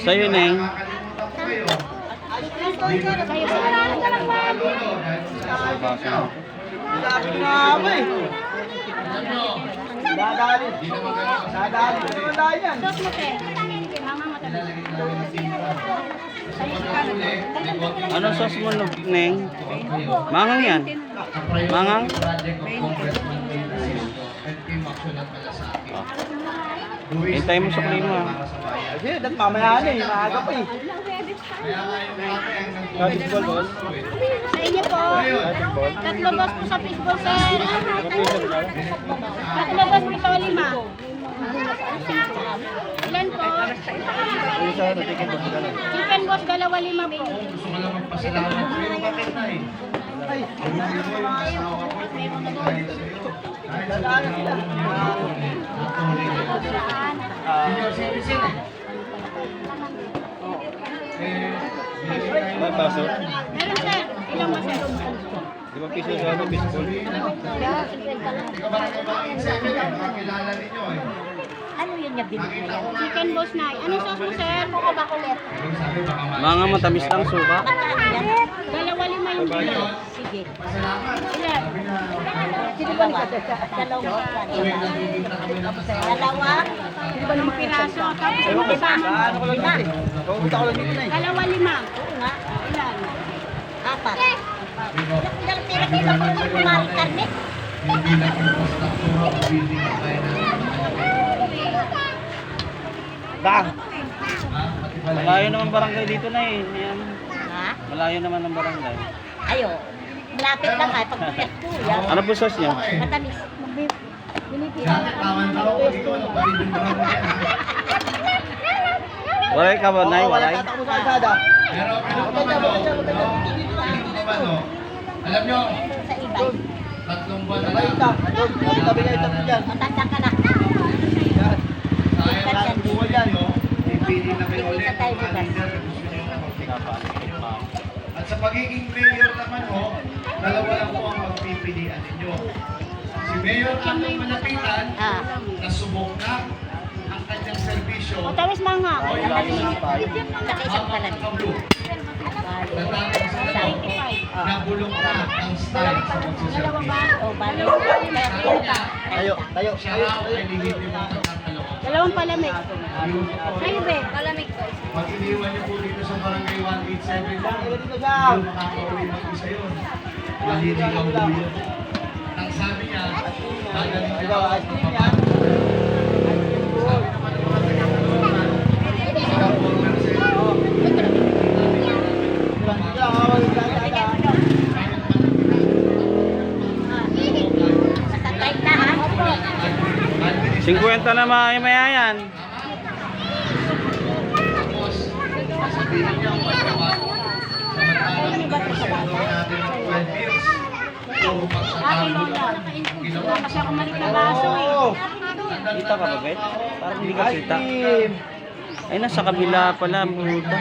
Sa'yo, Neng. Sabi nga ako eh. Dadali. Dadali. Wala yan. Ano sauce mo, Neng? Mangang yan. Mangang? Hintay mo sa klima. Sige, dat mamaya na eh. Maaga pa eh. Fishball, boss. Sa inyo po. Tatlo boss po sa fishball, sir. Tatlo boss po sa 5. Ilan po? Chicken boss, 2-5 po. Gusto ko lang magpasalamat sa iyo. Bakit na eh? Senior citizen eh. May paso. Meron, sir. Ilan mo, sir? 5 piso sa ano, fishball. Ikaw ba rin ba 7 eh? Makakilala ninyo eh. Ano yun niya binigay? Chicken boss na. Anong sauce mo, sir? Mukha ba kulit? Yung sabi baka Mga matamis lang suka. 2-5 yung kilo. Sige. Pasalamat. Ilan? Tuwing nagkikita kami ng kasama. Dalawa. Dalawang piraso. Tapos yung isa. Ano ko lang dito eh. Pupunta ko lang dito na eh. 2-5. Oo nga. Ilan? 4. Ilang pira kilo po kung kumari karne? Hindi lang yung postaktura o building na kaya namin. Bang! Malayo naman barangay dito na eh. Ayan. Ha? Malayo naman ang barangay. Ayo. Malapit lang ay pagpukyat ko. Yan. Ano po sauce niya? Matamis. Binipira. Dati tawan-tawa ko ikaw ang palibindran mo yan. Walay ka ba, Nay? Oo, wala Walay? tatakbo sa kalsada. Pero pinagpapano, alam nyo, Sa ibay. 3 buwan na Tabi lang. ka. Doon, tabi kayo tatlo dyan. Matanda ka na. Yan. Sayang lang ang buwan ninyo, pipili na kayo ulit Sa tayo kung bukas. leader na gusto nyo magpapano. At sa pagiging mayor naman ho, 2 lang po ang magpipilian ninyo. Si Mayor Andong Malapitan, nasubok na ang kanyang serbisyo. Matamis mga. O yung Saka isang palamig. Kablo. Natapos sa loob, nabulok na ang style sa pagsaservisyo. O, bali. Tayo, tayo. Siya raw ay lihitimo ang tatalawa. Dalawang palamig. Beautiful. Kayo be, palamig ko. Pag iniwan niyo po dito sa barangay 187 lang, Tayo dito hindi siya. makakauwi mag-isa yun. Maliligaw po yun. Ang sabi niya, dadaling niya Ikaw, ako ice ng cream papa. yan. Sabi naman ng mga taga-Kaloocan, sila former senator. Diyan, awal yung kalsada. Matatay na ha? 50 na maya yan. Tapos, sasabihin niya ang pagkawan. Samantalang pinag-senator natin ng 12 years. Puro Ate pagtatalo Lola, naman. wala kasi ako malik na baso eh. Oo. Kita ka ba, Bet? Parang hindi ka Ice kita. cream. Ay, nasa kabila pala, puta.